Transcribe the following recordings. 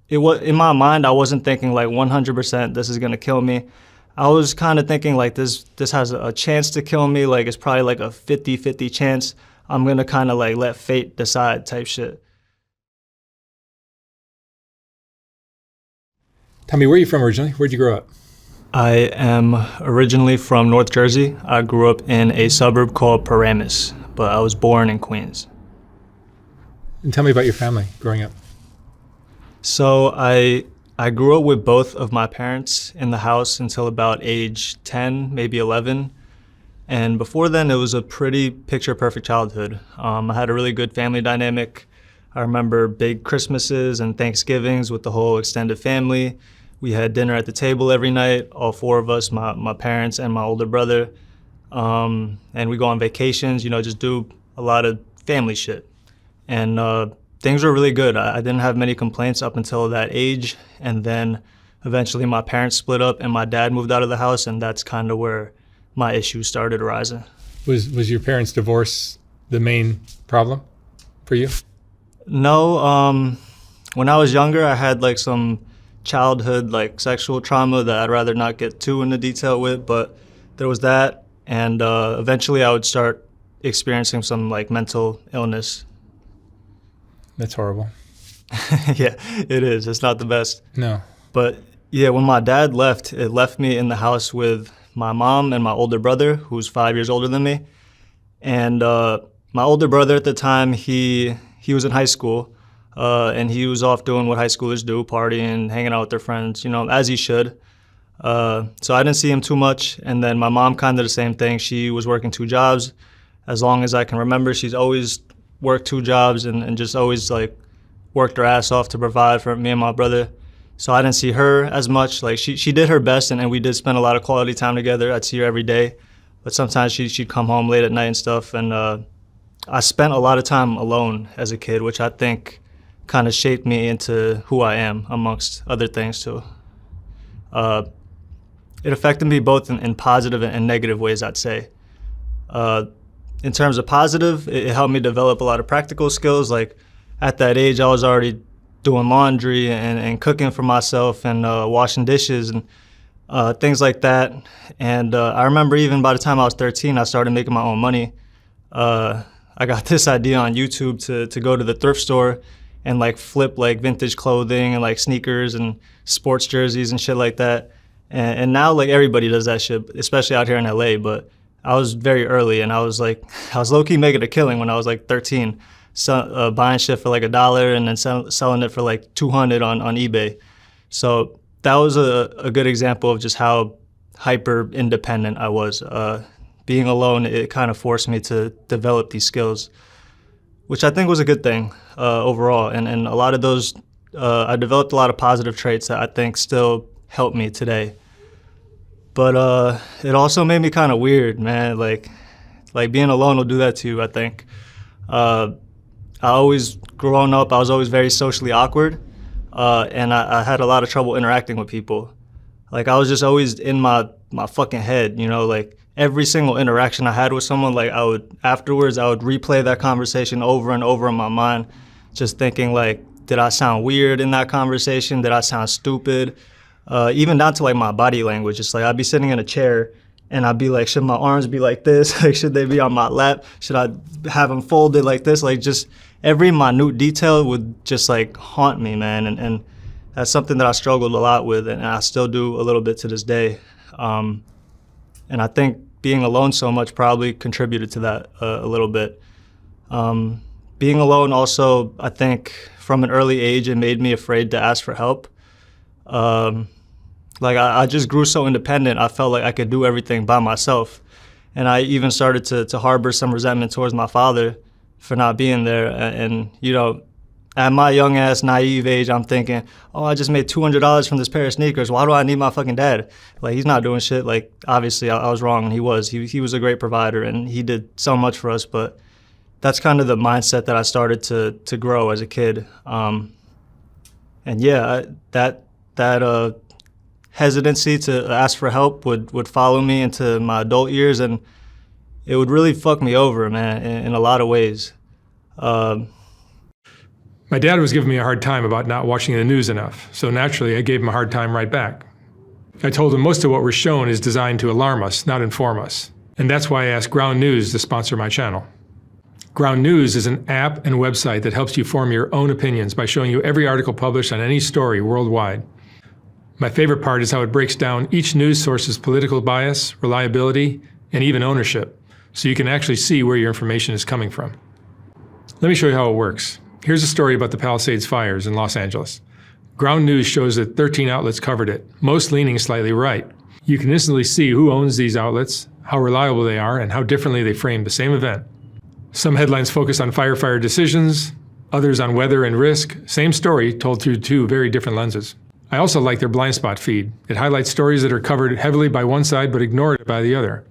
it was in my mind, I wasn't thinking like 100% this is gonna kill me. I was kind of thinking like this has a chance to kill me. Like it's probably like a 50-50 chance. I'm gonna kind of like let fate decide type shit. Tell me, where are you from originally? Where'd you grow up? I am originally from North Jersey. I grew up in a suburb called Paramus, but I was born in Queens. And tell me about your family growing up. So I grew up with both of my parents in the house until about age 10, maybe 11. And before then, it was a pretty picture-perfect childhood. I had a really good family dynamic. I remember big Christmases and Thanksgivings with the whole extended family. We had dinner at the table every night, all four of us, my parents and my older brother. And we go on vacations, just do a lot of family shit. And things were really good. I didn't have many complaints up until that age. And then eventually my parents split up and my dad moved out of the house, and that's kind of where my issues started arising. Was your parents' divorce the main problem for you? No, when I was younger, I had like some childhood like sexual trauma that I'd rather not get too into detail with, but there was that, and eventually I would start experiencing some like mental illness. That's horrible. Yeah, it is. It's not the best. No. But yeah, when my dad left, it left me in the house with my mom and my older brother, who's 5 years older than me. And my older brother at the time, he was in high school, and he was off doing what high schoolers do, partying, hanging out with their friends, as he should. So I didn't see him too much. And then my mom kind of the same thing. She was working two jobs. As long as I can remember, she's always worked two jobs and just always like worked her ass off to provide for me and my brother. So I didn't see her as much. Like she did her best, and we did spend a lot of quality time together. I'd see her every day, but sometimes she'd come home late at night and stuff. And I spent a lot of time alone as a kid, which I think kind of shaped me into who I am, amongst other things too. It affected me both in positive and negative ways, I'd say. In terms of positive, it helped me develop a lot of practical skills. Like at that age, I was already doing laundry and cooking for myself and washing dishes and things like that. And I remember even by the time I was 13, I started making my own money. I got this idea on YouTube to go to the thrift store and like flip like vintage clothing and like sneakers and sports jerseys and shit like that. And now like everybody does that shit, especially out here in LA. But I was very early, and I was low-key making a killing when I was like 13, buying shit for like $1 and then selling it for like 200 on eBay. So that was a good example of just how hyper independent I was. Being alone, it kind of forced me to develop these skills, which I think was a good thing overall. And a lot of those, I developed a lot of positive traits that I think still help me today. But it also made me kind of weird, man. Like being alone will do that to you, I think. Growing up, I was always very socially awkward, and I had a lot of trouble interacting with people. Like I was just always in my fucking head, like every single interaction I had with someone, like afterwards I would replay that conversation over and over in my mind, just thinking like, did I sound weird in that conversation? Did I sound stupid? Even down to like my body language. It's like I'd be sitting in a chair and I'd be like, should my arms be like this? Like, should they be on my lap? Should I have them folded like this? Like just every minute detail would just like haunt me, man. And that's something that I struggled a lot with, and I still do a little bit to this day. And I think being alone so much probably contributed to that a little bit. Being alone also, I think from an early age, it made me afraid to ask for help. I just grew so independent, I felt like I could do everything by myself. And I even started to harbor some resentment towards my father for not being there. And at my young ass naive age, I'm thinking, oh, I just made $200 from this pair of sneakers. Why do I need my fucking dad? Like, he's not doing shit. Like, obviously I was wrong, and he was. He was a great provider, and he did so much for us. But that's kind of the mindset that I started to grow as a kid. And yeah, that hesitancy to ask for help would follow me into my adult years, and it would really fuck me over, man, in a lot of ways. My dad was giving me a hard time about not watching the news enough, so naturally I gave him a hard time right back. I told him most of what we're shown is designed to alarm us, not inform us. And that's why I asked Ground News to sponsor my channel. Ground News is an app and website that helps you form your own opinions by showing you every article published on any story worldwide. My favorite part is how it breaks down each news source's political bias, reliability, and even ownership, so you can actually see where your information is coming from. Let me show you how it works. Here's a story about the Palisades fires in Los Angeles. Ground News shows that 13 outlets covered it, most leaning slightly right. You can instantly see who owns these outlets, how reliable they are, and how differently they frame the same event. Some headlines focus on firefighter decisions, others on weather and risk. Same story told through two very different lenses. I also like their blind spot feed. It highlights stories that are covered heavily by one side but ignored by the other.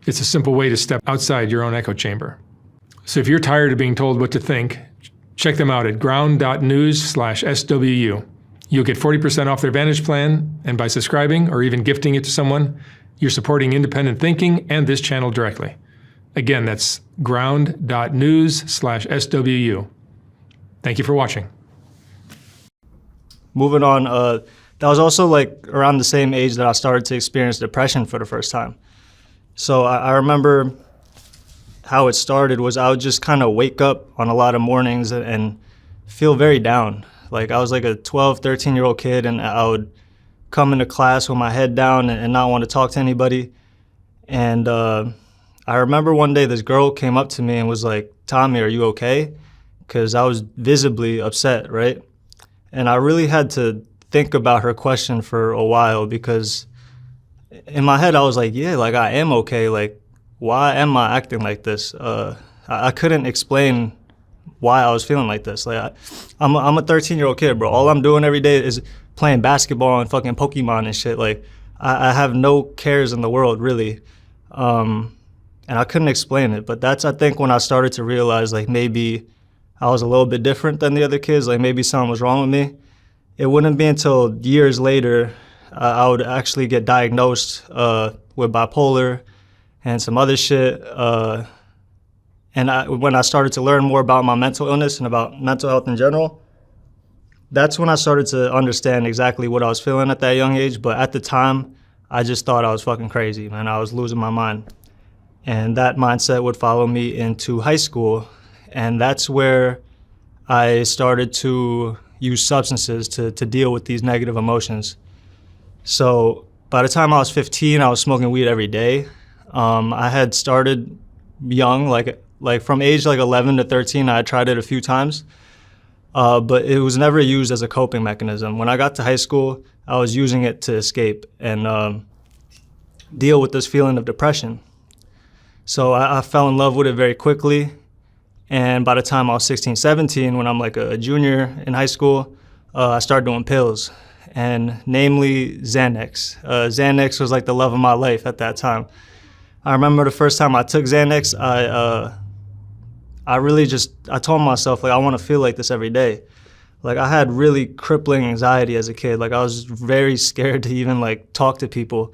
It's a simple way to step outside your own echo chamber. So if you're tired of being told what to think, check them out at ground.news/SWU. You'll get 40% off their Vantage plan, and by subscribing or even gifting it to someone, you're supporting independent thinking and this channel directly. Again, that's ground.news/SWU. Thank you for watching. Moving on, that was also like around the same age that I started to experience depression for the first time. So I remember how it started was I would just kind of wake up on a lot of mornings and feel very down. Like I was like a 12, 13-year-old kid, and I would come into class with my head down and not want to talk to anybody. And I remember one day this girl came up to me and was like, "Tommy, are you okay?" Because I was visibly upset, right? And I really had to think about her question for a while, because in my head I was like, yeah, like I am okay. Like, why am I acting like this? I couldn't explain why I was feeling like this. Like, I'm a 13-year-old kid, bro. All I'm doing every day is playing basketball and fucking Pokemon and shit. Like, I have no cares in the world, really. And I couldn't explain it. But that's, I think, when I started to realize, like, maybe I was a little bit different than the other kids. Like, maybe something was wrong with me. It wouldn't be until years later I would actually get diagnosed with bipolar and some other shit. And when I started to learn more about my mental illness and about mental health in general, that's when I started to understand exactly what I was feeling at that young age. But at the time, I just thought I was fucking crazy, man. I was losing my mind. And that mindset would follow me into high school. And that's where I started to use substances to deal with these negative emotions. So by the time I was 15, I was smoking weed every day. I had started young, like from age like 11 to 13, I had tried it a few times, but it was never used as a coping mechanism. When I got to high school, I was using it to escape and deal with this feeling of depression. So I fell in love with it very quickly. And by the time I was 16, 17, when I'm like a junior in high school, I started doing pills, and namely Xanax. Xanax was like the love of my life at that time. I remember the first time I took Xanax, I told myself, like, I want to feel like this every day. Like, I had really crippling anxiety as a kid. Like, I was very scared to even like talk to people.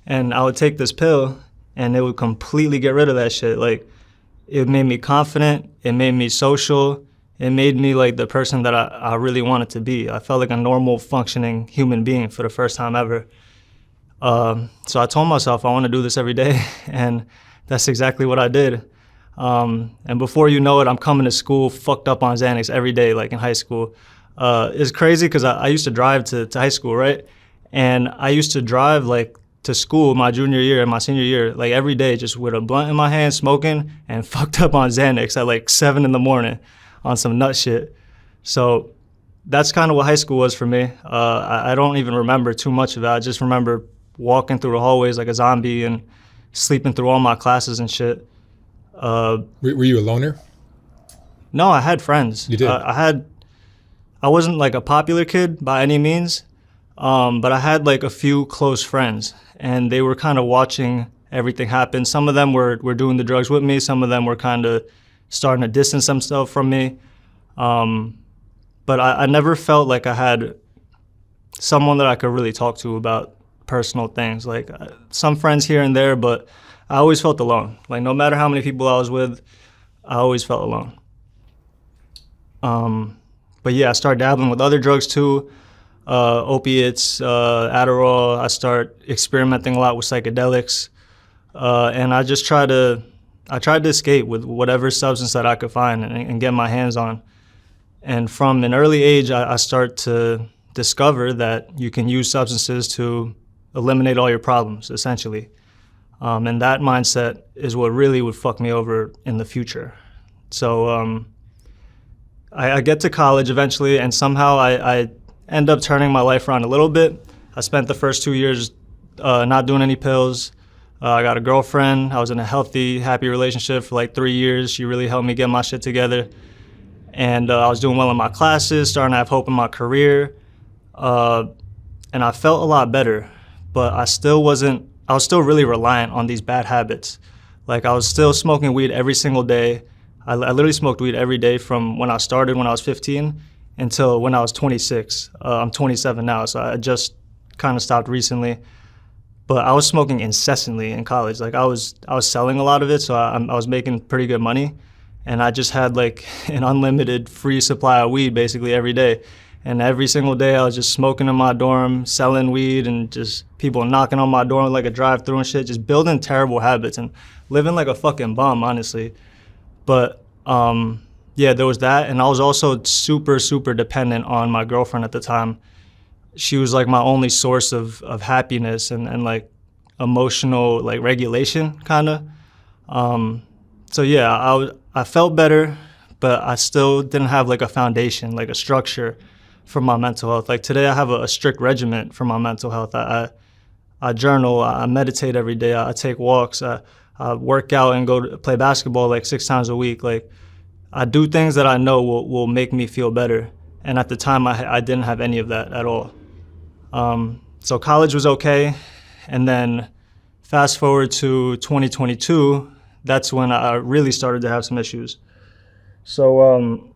And I would take this pill and it would completely get rid of that shit. Like, it made me confident, it made me social, it made me like the person that I really wanted to be. I felt like a normal functioning human being for the first time ever. So I told myself I want to do this every day, and that's exactly what I did. And before you know it, I'm coming to school fucked up on Xanax every day, like in high school. It's crazy because I used to drive to high school, right? And I used to drive like to school my junior year and my senior year, like every day, just with a blunt in my hand, smoking, and fucked up on Xanax at like 7 in the morning on some nut shit. So that's kind of what high school was for me. I don't even remember too much of it. I just remember walking through the hallways like a zombie and sleeping through all my classes and shit. Were you a loner? No, I had friends. You did? I wasn't like a popular kid by any means, but I had like a few close friends, and they were kind of watching everything happen. Some of them were doing the drugs with me. Some of them were kind of starting to distance themselves from me. But I never felt like I had someone that I could really talk to about personal things. Like some friends here and there, but I always felt alone. Like no matter how many people I was with, I always felt alone. But yeah, I started dabbling with other drugs too, opiates, Adderall. I start experimenting a lot with psychedelics, and I tried to escape with whatever substance that I could find and get my hands on. And from an early age, I start to discover that you can use substances to eliminate all your problems, essentially. And that mindset is what really would fuck me over in the future. So I get to college eventually, and somehow I end up turning my life around a little bit. I spent the first 2 years not doing any pills. I got a girlfriend. I was in a healthy, happy relationship for like 3 years. She really helped me get my shit together. And I was doing well in my classes, starting to have hope in my career. And I felt a lot better, but I was still really reliant on these bad habits. Like I was still smoking weed every single day. I literally smoked weed every day from when I started when I was 15 until when I was 26. I'm 27 now, so I just kind of stopped recently. But I was smoking incessantly in college. Like I was selling a lot of it, so I was making pretty good money. And I just had like an unlimited free supply of weed basically every day. And every single day I was just smoking in my dorm, selling weed, and just people knocking on my door like a drive-through and shit, just building terrible habits and living like a fucking bum, honestly. But yeah, there was that. And I was also super, super dependent on my girlfriend at the time. She was like my only source of happiness and like emotional like regulation kind of. So yeah, I felt better, but I still didn't have like a foundation, like a structure for my mental health. Like today I have a strict regimen for my mental health. I journal, I meditate every day, I take walks, I work out and go to play basketball like 6 times a week. Like I do things that I know will make me feel better. And at the time I didn't have any of that at all. So college was okay. And then fast forward to 2022, that's when I really started to have some issues. So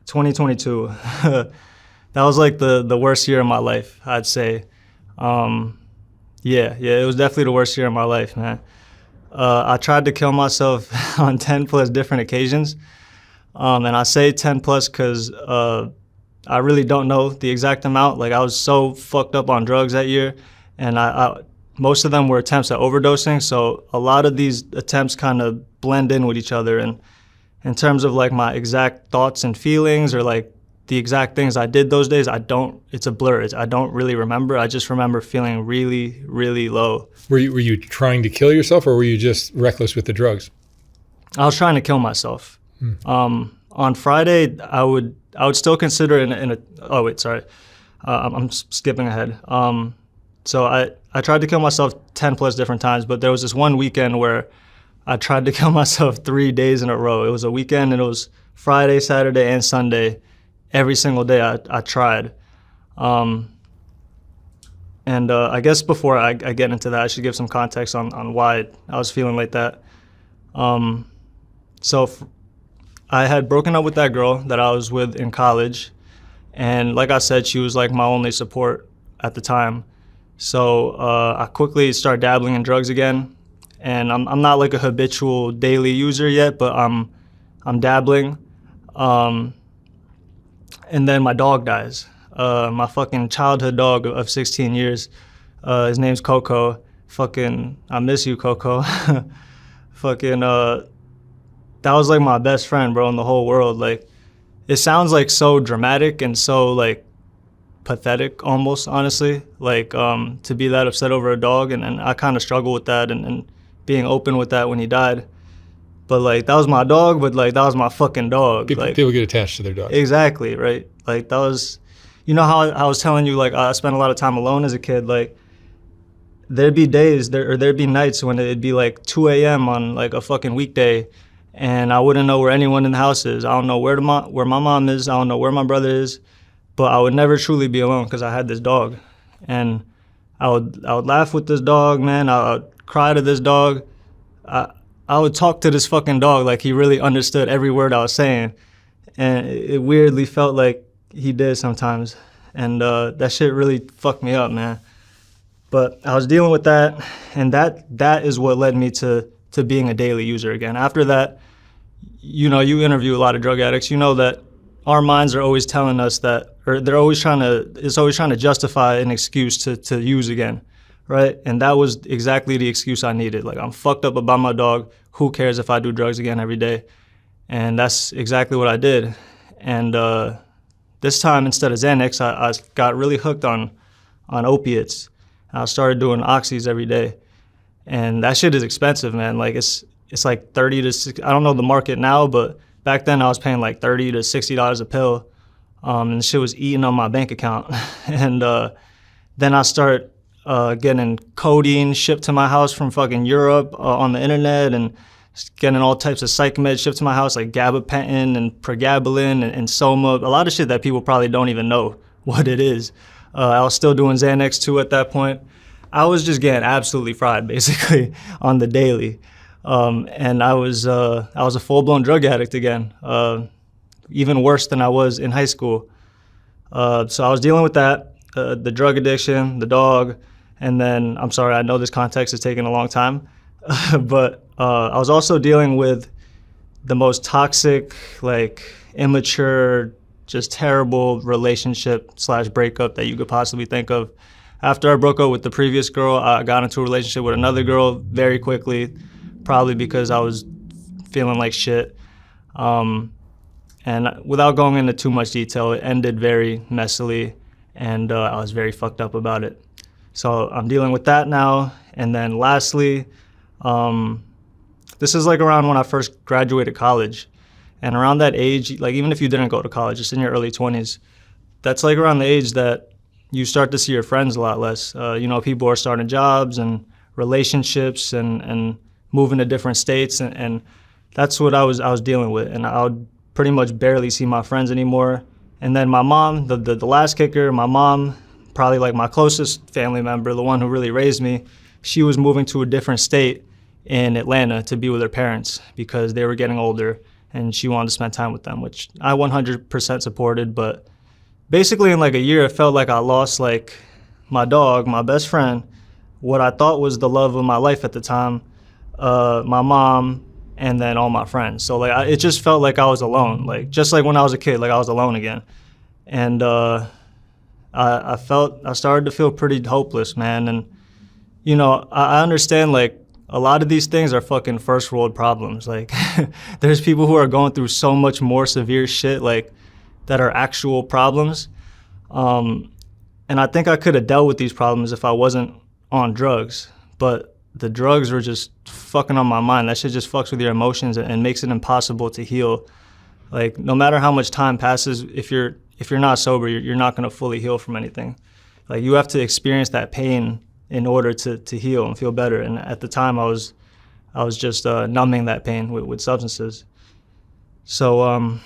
2022, that was like the worst year of my life, I'd say. Yeah, it was definitely the worst year of my life, man. I tried to kill myself on 10 plus different occasions. And I say 10 plus because I really don't know the exact amount. Like I was so fucked up on drugs that year, and most of them were attempts at overdosing. So a lot of these attempts kind of blend in with each other. And in terms of like my exact thoughts and feelings or like the exact things I did those days, it's a blur. I don't really remember. I just remember feeling really, really low. Were you trying to kill yourself, or were you just reckless with the drugs? I was trying to kill myself. On Friday, I would still consider oh wait, sorry. I'm skipping ahead. So I tried to kill myself 10 plus different times, but there was this one weekend where I tried to kill myself 3 days in a row. It was a weekend, and it was Friday, Saturday, and Sunday. Every single day I tried. And I guess before I get into that, I should give some context on why I was feeling like that. I had broken up with that girl that I was with in college. And like I said, she was like my only support at the time. So I quickly started dabbling in drugs again. And I'm not like a habitual daily user yet, but I'm dabbling. And then my dog dies. My fucking childhood dog of 16 years. His name's Coco. Fucking, I miss you, Coco. Fucking, that was like my best friend, bro, in the whole world. Like, it sounds like so dramatic and so like pathetic almost, honestly. Like, to be that upset over a dog, and I kind of struggle with that and being open with that when he died. But like, that was my dog, but like, that was my fucking dog. People get attached to their dogs. Exactly, right? Like, that was, you know how I was telling you, like, I spent a lot of time alone as a kid. Like, there'd be days, there'd be nights when it'd be like 2 a.m. on like a fucking weekday, and I wouldn't know where anyone in the house is. I don't know where my mom is. I don't know where my brother is. But I would never truly be alone because I had this dog. And I would laugh with this dog, man. I would cry to this dog. I would talk to this fucking dog like he really understood every word I was saying. And it weirdly felt like he did sometimes. And that shit really fucked me up, man. But I was dealing with that, and that is what led me to being a daily user again. After that, you know, you interview a lot of drug addicts. You know that our minds are always telling us that, or it's always trying to justify an excuse to use again, right? And that was exactly the excuse I needed. Like, I'm fucked up about my dog. Who cares if I do drugs again every day? And that's exactly what I did. And this time, instead of Xanax, I got really hooked on opiates. I started doing oxys every day. And that shit is expensive, man. Like, it's like 30 to 60, I don't know the market now, but back then I was paying like $30 to $60 a pill. And the shit was eating on my bank account. And then I start getting codeine shipped to my house from fucking Europe on the internet, and getting all types of psych meds shipped to my house, like gabapentin and pregabalin and soma, a lot of shit that people probably don't even know what it is. I was still doing Xanax too at that point. I was just getting absolutely fried, basically, on the daily. And I was a full-blown drug addict again, even worse than I was in high school. So I was dealing with that, the drug addiction, the dog, and then, I'm sorry, I know this context is taking a long time, but I was also dealing with the most toxic, like, immature, just terrible relationship/breakup that you could possibly think of. After I broke up with the previous girl, I got into a relationship with another girl very quickly, probably because I was feeling like shit. And without going into too much detail, it ended very messily, and I was very fucked up about it. So I'm dealing with that now. And then lastly, this is like around when I first graduated college. And around that age, like, even if you didn't go to college, just in your early 20s, that's like around the age that you start to see your friends a lot less. People are starting jobs and relationships and moving to different states, and that's what I was dealing with. And I would pretty much barely see my friends anymore. And then my mom, the last kicker, my mom, probably like my closest family member, the one who really raised me, she was moving to a different state in Atlanta to be with her parents because they were getting older and she wanted to spend time with them, which I 100% supported. But basically in like a year, it felt like I lost like my dog, my best friend, what I thought was the love of my life at the time, my mom, and then all my friends. So like it just felt like I was alone, like just like when I was a kid, like I was alone again. And I started to feel pretty hopeless, man. And I understand, like, a lot of these things are fucking first world problems. Like, there's people who are going through so much more severe shit, like, that are actual problems. And I think I could have dealt with these problems if I wasn't on drugs. But the drugs were just fucking on my mind. That shit just fucks with your emotions and makes it impossible to heal. Like, no matter how much time passes, if you're not sober, you're not gonna fully heal from anything. Like, you have to experience that pain in order to heal and feel better. And at the time, I was just numbing that pain with substances. So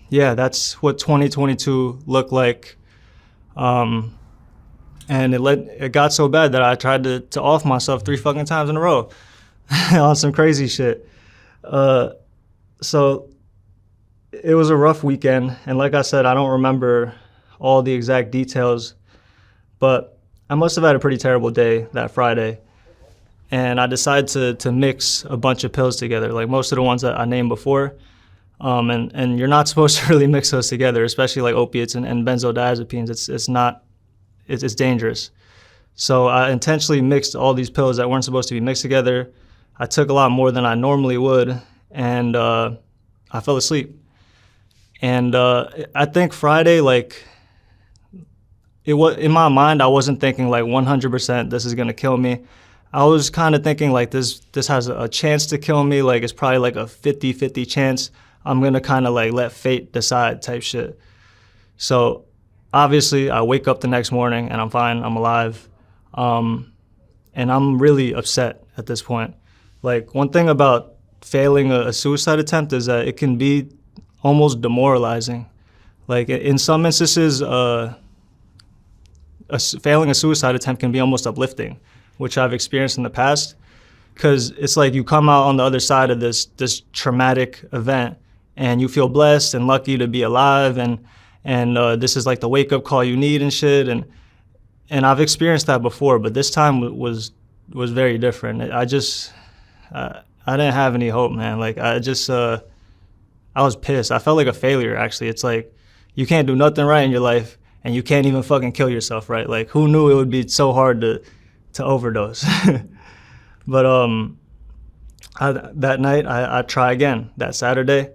yeah, that's what 2022 looked like. And it got so bad that I tried to off myself 3 fucking times in a row on some crazy shit. So it was a rough weekend, and like I said, I don't remember all the exact details, but I must have had a pretty terrible day that Friday, and I decided to mix a bunch of pills together, like most of the ones that I named before. And you're not supposed to really mix those together, especially like opiates and benzodiazepines. It's dangerous. So I intentionally mixed all these pills that weren't supposed to be mixed together. I took a lot more than I normally would, and I fell asleep. And I think Friday, like, it was in my mind, I wasn't thinking like 100% this is gonna kill me. I was kind of thinking like this has a chance to kill me. Like, it's probably like a 50-50 chance. I'm gonna kind of like let fate decide type shit. So obviously I wake up the next morning and I'm fine, I'm alive. And I'm really upset at this point. Like, one thing about failing a suicide attempt is that it can be almost demoralizing. Like, in some instances, failing a suicide attempt can be almost uplifting, which I've experienced in the past, because it's like you come out on the other side of this traumatic event and you feel blessed and lucky to be alive, and this is like the wake-up call you need and shit, and I've experienced that before, but this time was very different. I didn't have any hope, man. Like, I I was pissed. I felt like a failure, actually. It's like, you can't do nothing right in your life, and you can't even fucking kill yourself, right? Like, who knew it would be so hard to overdose? But that night, I try again, that Saturday.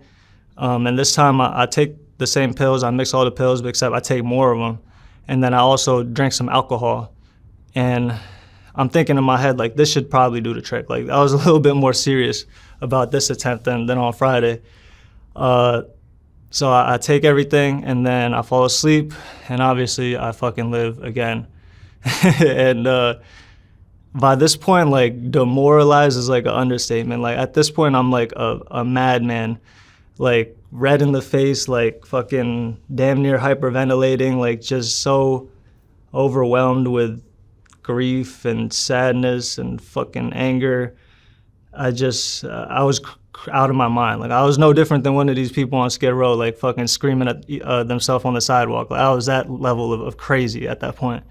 And this time, I take the same pills. I mix all the pills, except I take more of them. And then I also drink some alcohol. And I'm thinking in my head, like, this should probably do the trick. Like, I was a little bit more serious about this attempt than on Friday. So I take everything, and then I fall asleep, and obviously I fucking live again. And by this point, like, demoralized is like an understatement. Like, at this point, I'm like a madman, like red in the face, like fucking damn near hyperventilating, like just so overwhelmed with grief and sadness and fucking anger. I was out of my mind. Like, I was no different than one of these people on Skid Row, like fucking screaming at themselves on the sidewalk. Like, I was that level of crazy at that point.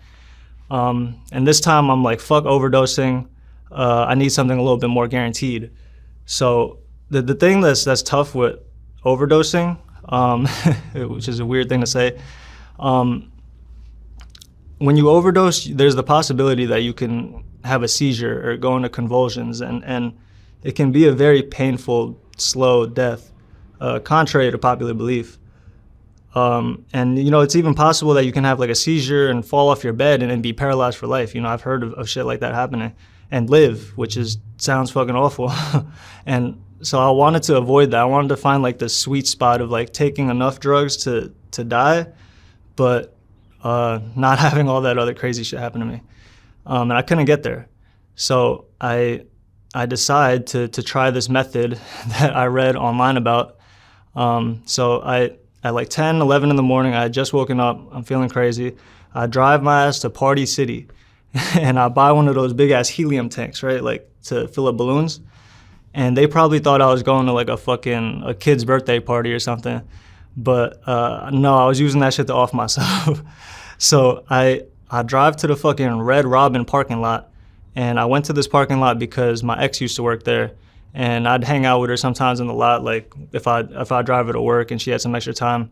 And this time I'm like, fuck overdosing. I need something a little bit more guaranteed. So the thing that's tough with overdosing, which is a weird thing to say, when you overdose, there's the possibility that you can have a seizure or go into convulsions, and it can be a very painful, slow death, contrary to popular belief. And, you know, it's even possible that you can have like a seizure and fall off your bed and be paralyzed for life. You know, I've heard of shit like that happening, and live, which sounds fucking awful. And so I wanted to avoid that. I wanted to find like the sweet spot of like taking enough drugs to die, but not having all that other crazy shit happen to me. And I couldn't get there. So I decide to try this method that I read online about. So at like 10, 11 in the morning, I had just woken up. I'm feeling crazy. I drive my ass to Party City, and I buy one of those big-ass helium tanks, right, like to fill up balloons. And they probably thought I was going to like a kid's birthday party or something. But no, I was using that shit to off myself. So I drive to the fucking Red Robin parking lot, and I went to this parking lot because my ex used to work there. And I'd hang out with her sometimes in the lot, like if I drive her to work and she had some extra time.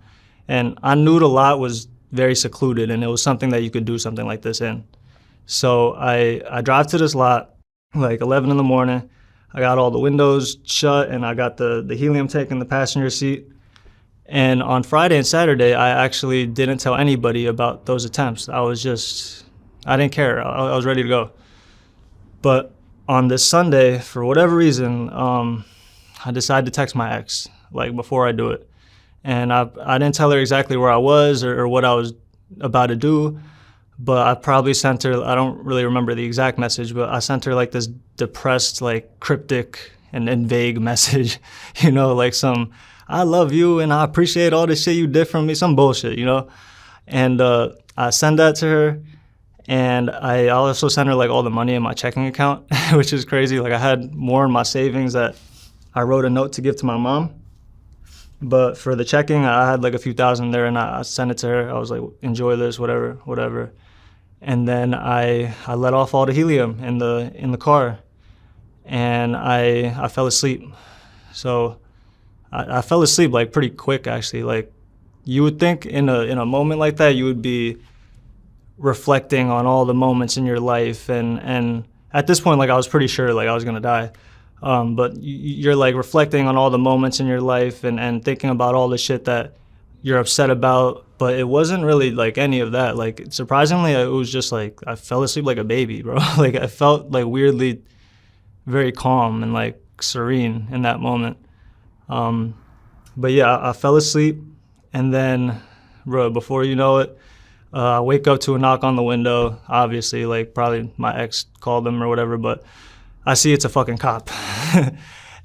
And I knew the lot was very secluded, and it was something that you could do something like this in. So I drive to this lot, like 11 in the morning. I got all the windows shut, and I got the helium tank in the passenger seat. And on Friday and Saturday, I actually didn't tell anybody about those attempts. I didn't care. I was ready to go. But on this Sunday, for whatever reason, I decided to text my ex, like, before I do it. And I didn't tell her exactly where I was or what I was about to do, but I probably sent her, I don't really remember the exact message, but I sent her, like, this depressed, like, cryptic and vague message, you know, like some, I love you and I appreciate all the shit you did for me, some bullshit, you know? And I sent that to her. And I also sent her like all the money in my checking account, which is crazy. Like, I had more in my savings that I wrote a note to give to my mom. But for the checking, I had like a few thousand there, and I sent it to her. I was like, enjoy this, whatever. And then I let off all the helium in the car, and I fell asleep. So I fell asleep like pretty quick, actually. Like, you would think in a moment like that, you would be reflecting on all the moments in your life, and at this point, like, I was pretty sure like I was gonna die, but you're like reflecting on all the moments in your life and thinking about all the shit that you're upset about, but it wasn't really like any of that. Like, surprisingly, it was just like I fell asleep like a baby, bro. Like, I felt like weirdly very calm and like serene in that moment. But yeah, I fell asleep, and then, bro, before you know it, I wake up to a knock on the window. Obviously, like, probably my ex called them or whatever, but I see it's a fucking cop.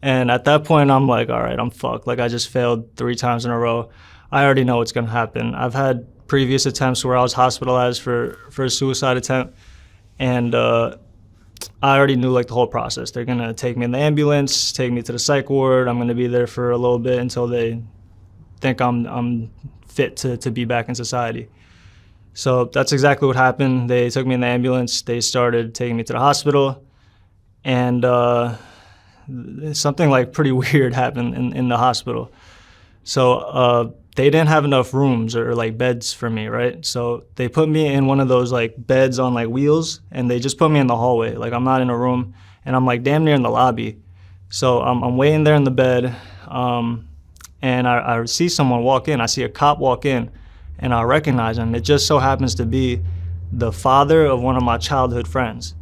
And at that point, I'm like, all right, I'm fucked. Like, I just failed 3 times in a row. I already know what's gonna happen. I've had previous attempts where I was hospitalized for a suicide attempt, and I already knew like the whole process. They're gonna take me in the ambulance, take me to the psych ward. I'm gonna be there for a little bit until they think I'm fit to be back in society. So that's exactly what happened. They took me in the ambulance. They started taking me to the hospital, and something like pretty weird happened in the hospital. So they didn't have enough rooms or like beds for me, right? So they put me in one of those like beds on like wheels, and they just put me in the hallway. Like I'm not in a room, and I'm like damn near in the lobby. So I'm waiting there in the bed, and I see someone walk in. I see a cop walk in, and I recognize him. It just so happens to be the father of one of my childhood friends.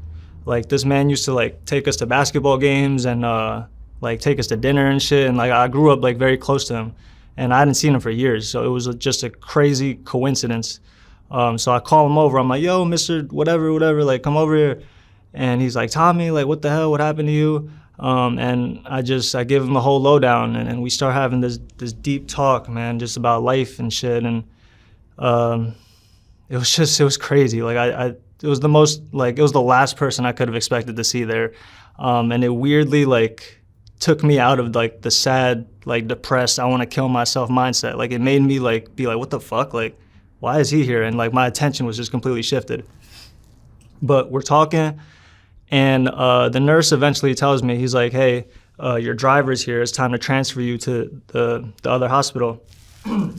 Like this man used to like take us to basketball games and like take us to dinner and shit. And like I grew up like very close to him, and I hadn't seen him for years. So it was just a crazy coincidence. So I call him over. I'm like, yo, Mr. Whatever, like come over here. And he's like, Tommy, like what the hell? What happened to you? And I give him the whole lowdown, and we start having this deep talk, man, just about life and shit. And it was crazy. Like it was the last person I could have expected to see there. And it weirdly like took me out of like the sad, like depressed, I want to kill myself mindset. Like it made me like be like, what the fuck? Like, why is he here? And like my attention was just completely shifted. But we're talking, and the nurse eventually tells me, he's like, hey, your driver's here. It's time to transfer you to the other hospital.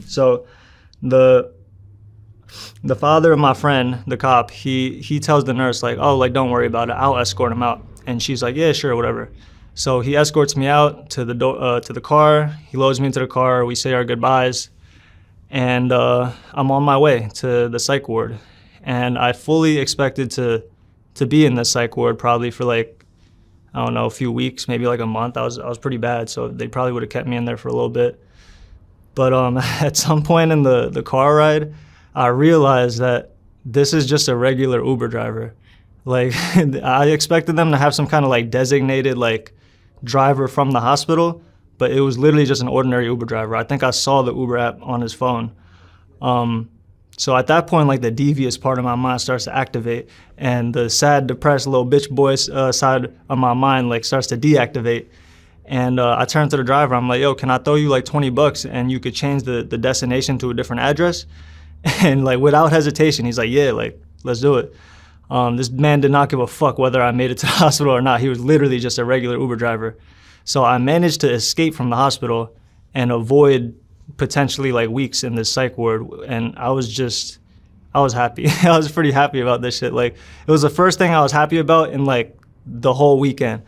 So the father of my friend, the cop, he tells the nurse like, oh, like don't worry about it. I'll escort him out. And she's like, yeah, sure, whatever. So he escorts me out to the car. He loads me into the car. We say our goodbyes, and I'm on my way to the psych ward. And I fully expected to be in the psych ward probably for like, I don't know, a few weeks, maybe like a month. I was pretty bad, so they probably would have kept me in there for a little bit. But at some point in the car ride, I realized that this is just a regular Uber driver. Like I expected them to have some kind of like designated like driver from the hospital, but it was literally just an ordinary Uber driver. I think I saw the Uber app on his phone. So at that point, like the devious part of my mind starts to activate, and the sad, depressed little bitch boy side of my mind like starts to deactivate. And I turn to the driver. I'm like, yo, can I throw you like $20 and you could change the destination to a different address? And like without hesitation, he's like, yeah, like let's do it. This man did not give a fuck whether I made it to the hospital or not. He was literally just a regular Uber driver. So I managed to escape from the hospital and avoid potentially like weeks in this psych ward. And I was happy. I was pretty happy about this shit. Like it was the first thing I was happy about in like the whole weekend.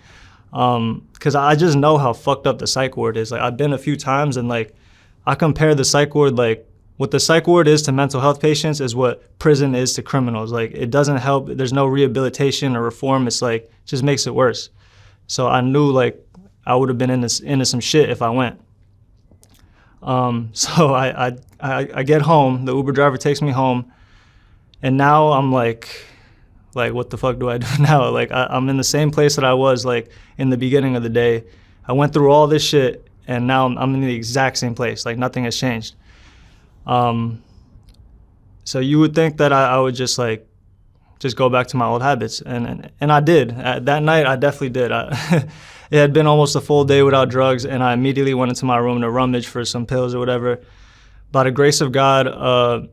Cause I just know how fucked up the psych ward is. Like I've been a few times, and like I compare the psych ward, like what the psych ward is to mental health patients is what prison is to criminals. Like it doesn't help. There's no rehabilitation or reform. It's like, it just makes it worse. So I knew like I would have been into some shit if I went. So I get home, the Uber driver takes me home, and now I'm like what the fuck do I do now? Like I'm in the same place that I was like in the beginning of the day. I went through all this shit, and now I'm in the exact same place. Like nothing has changed. So you would think that I would just go back to my old habits, and I did. That night I definitely did. It had been almost a full day without drugs, and I immediately went into my room to rummage for some pills or whatever. By the grace of God, I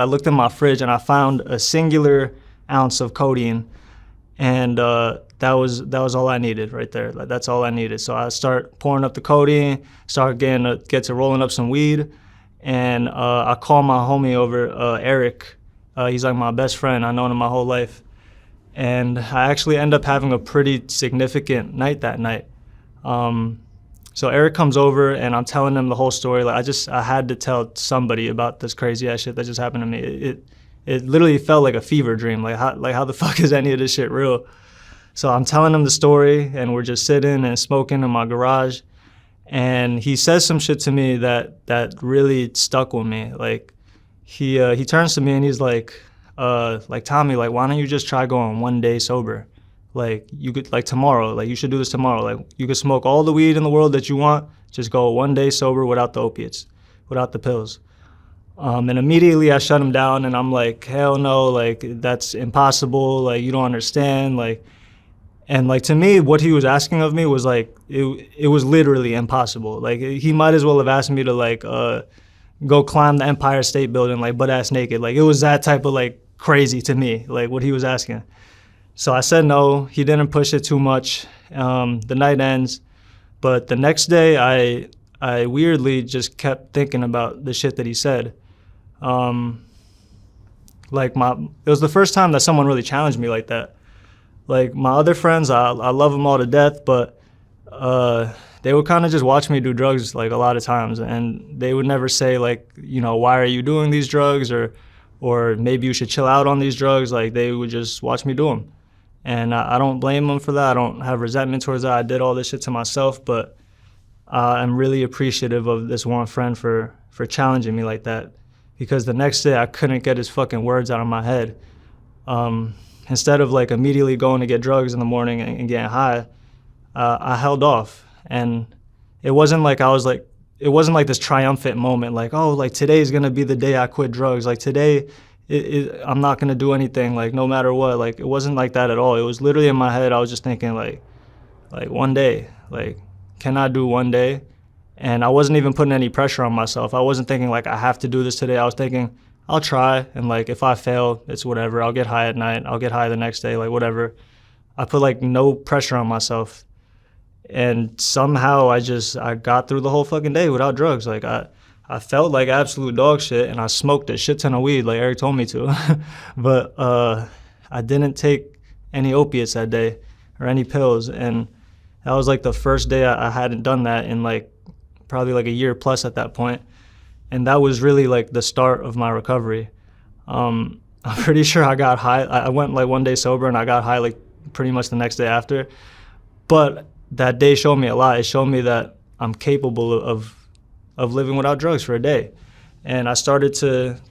looked in my fridge and I found a singular ounce of codeine, and that was all I needed right there. Like, that's all I needed. So I start pouring up the codeine, get to rolling up some weed, and I call my homie over, Eric. He's like my best friend. I've known him my whole life. And I actually end up having a pretty significant night that night. So Eric comes over, and I'm telling him the whole story. Like I had to tell somebody about this crazy ass shit that just happened to me. It literally felt like a fever dream. Like how the fuck is any of this shit real? So I'm telling him the story, and we're just sitting and smoking in my garage, and he says some shit to me that really stuck with me. Like he turns to me and he's like Tommy, like why don't you just try going 1 day sober? Like you could, like tomorrow, like you should do this tomorrow. Like you could smoke all the weed in the world that you want, just go 1 day sober without the opiates, without the pills. And immediately I shut him down, and I'm like, hell no, like that's impossible, like you don't understand, like. And like to me, what he was asking of me was like, it was literally impossible. Like he might as well have asked me to like go climb the Empire State Building like butt ass naked. Like it was that type of like crazy to me, like what he was asking. So I said no. He didn't push it too much. The night ends. But the next day, I weirdly just kept thinking about the shit that he said. Like it was the first time that someone really challenged me like that. Like my other friends, I love them all to death, but they would kind of just watch me do drugs like a lot of times, and they would never say like, you know, why are you doing these drugs, or maybe you should chill out on these drugs. Like they would just watch me do them, and I don't blame them for that. I don't have resentment towards that. I did all this shit to myself, but I'm really appreciative of this one friend for challenging me like that, because the next day I couldn't get his fucking words out of my head. Instead of like immediately going to get drugs in the morning and getting high, I held off. And it wasn't like it wasn't like this triumphant moment, like, oh, like today's gonna be the day I quit drugs. Like today, I'm not gonna do anything, like no matter what. Like it wasn't like that at all. It was literally in my head. I was just thinking like one day, like can I do one day? And I wasn't even putting any pressure on myself. I wasn't thinking like I have to do this today. I was thinking I'll try, and like if I fail, it's whatever. I'll get high at night. I'll get high the next day, like whatever. I put like no pressure on myself. And somehow I got through the whole fucking day without drugs. Like I felt like absolute dog shit, and I smoked a shit ton of weed like Eric told me to. But I didn't take any opiates that day or any pills. And that was like the first day I hadn't done that in like probably like a year plus at that point. And that was really like the start of my recovery. I'm pretty sure I got high. I went like one day sober and I got high like pretty much the next day after. But that day showed me a lot. It showed me that I'm capable of living without drugs for a day. And I started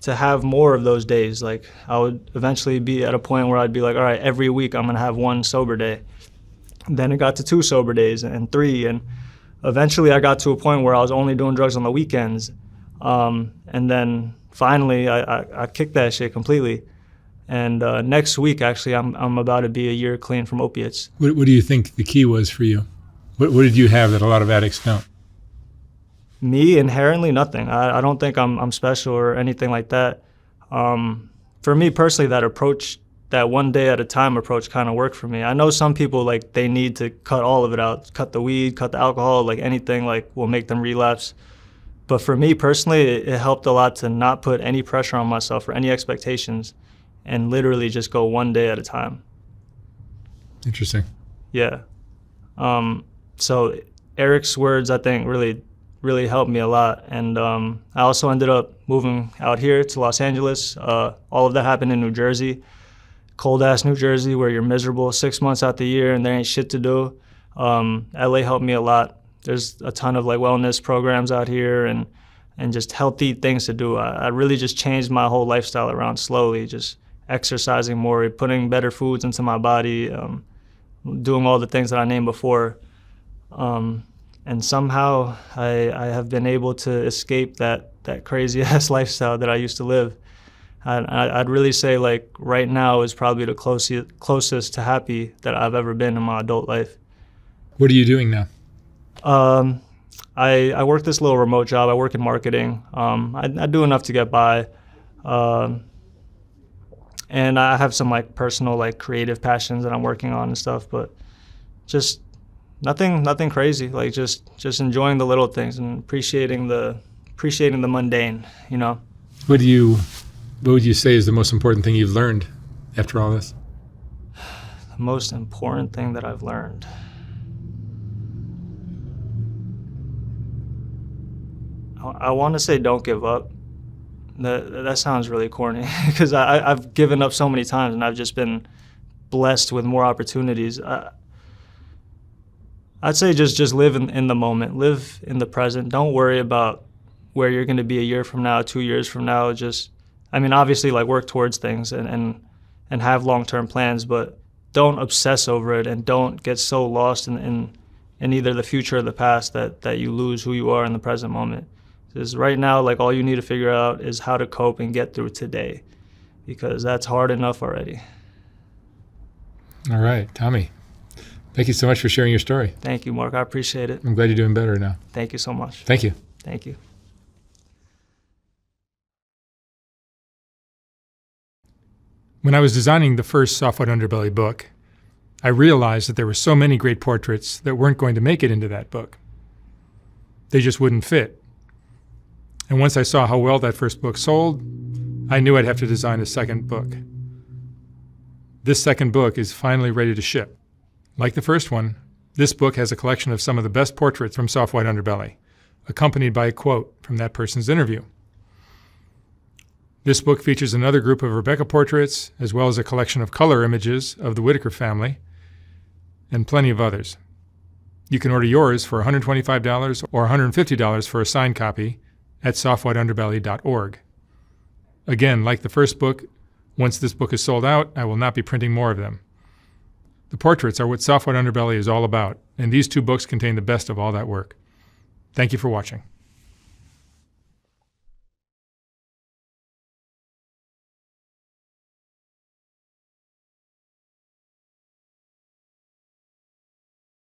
to have more of those days. Like I would eventually be at a point where I'd be like, all right, every week I'm gonna have one sober day. Then it got to 2 sober days and 3. And eventually I got to a point where I was only doing drugs on the weekends. And then finally I kicked that shit completely. And next week, actually, I'm about to be a year clean from opiates. What do you think the key was for you? What did you have that a lot of addicts don't? Me, inherently, nothing. I don't think I'm special or anything like that. For me personally, that approach, that one day at a time approach kind of worked for me. I know some people, like, they need to cut all of it out, cut the weed, cut the alcohol, like anything like will make them relapse. But for me personally, it helped a lot to not put any pressure on myself or any expectations, and literally just go one day at a time. Interesting. Yeah. So Eric's words, I think, really helped me a lot. And I also ended up moving out here to Los Angeles. All of that happened in New Jersey, cold-ass New Jersey, where you're miserable 6 months out the year and there ain't shit to do. LA helped me a lot. There's a ton of like wellness programs out here and just healthy things to do. I really just changed my whole lifestyle around slowly, just exercising more, putting better foods into my body, doing all the things that I named before. And somehow I have been able to escape that crazy ass lifestyle that I used to live. I'd really say like right now is probably the closest to happy that I've ever been in my adult life. What are you doing now? I work this little remote job. I work in marketing. I do enough to get by. And I have some like personal like creative passions that I'm working on and stuff, but just nothing crazy. Like just enjoying the little things and appreciating the mundane, you know. What would you say is the most important thing you've learned after all this? The most important thing that I've learned. I want to say don't give up. That sounds really corny because I've given up so many times and I've just been blessed with more opportunities. I'd say just live in the moment, live in the present. Don't worry about where you're going to be a year from now, 2 years from now. Obviously like work towards things and have long-term plans, but don't obsess over it and don't get so lost in either the future or the past that you lose who you are in the present moment. Because right now, like all you need to figure out is how to cope and get through today, because that's hard enough already. All right, Tommy, thank you so much for sharing your story. Thank you, Mark. I appreciate it. I'm glad you're doing better now. Thank you so much. Thank you. Thank you. When I was designing the first Softwood Underbelly book, I realized that there were so many great portraits that weren't going to make it into that book. They just wouldn't fit. And once I saw how well that first book sold, I knew I'd have to design a second book. This second book is finally ready to ship. Like the first one, this book has a collection of some of the best portraits from Soft White Underbelly, accompanied by a quote from that person's interview. This book features another group of Rebecca portraits, as well as a collection of color images of the Whitaker family, and plenty of others. You can order yours for $125 or $150 for a signed copy at softwhiteunderbelly.org. Again, like the first book, once this book is sold out, I will not be printing more of them. The portraits are what Soft White Underbelly is all about, and these two books contain the best of all that work. Thank you for watching.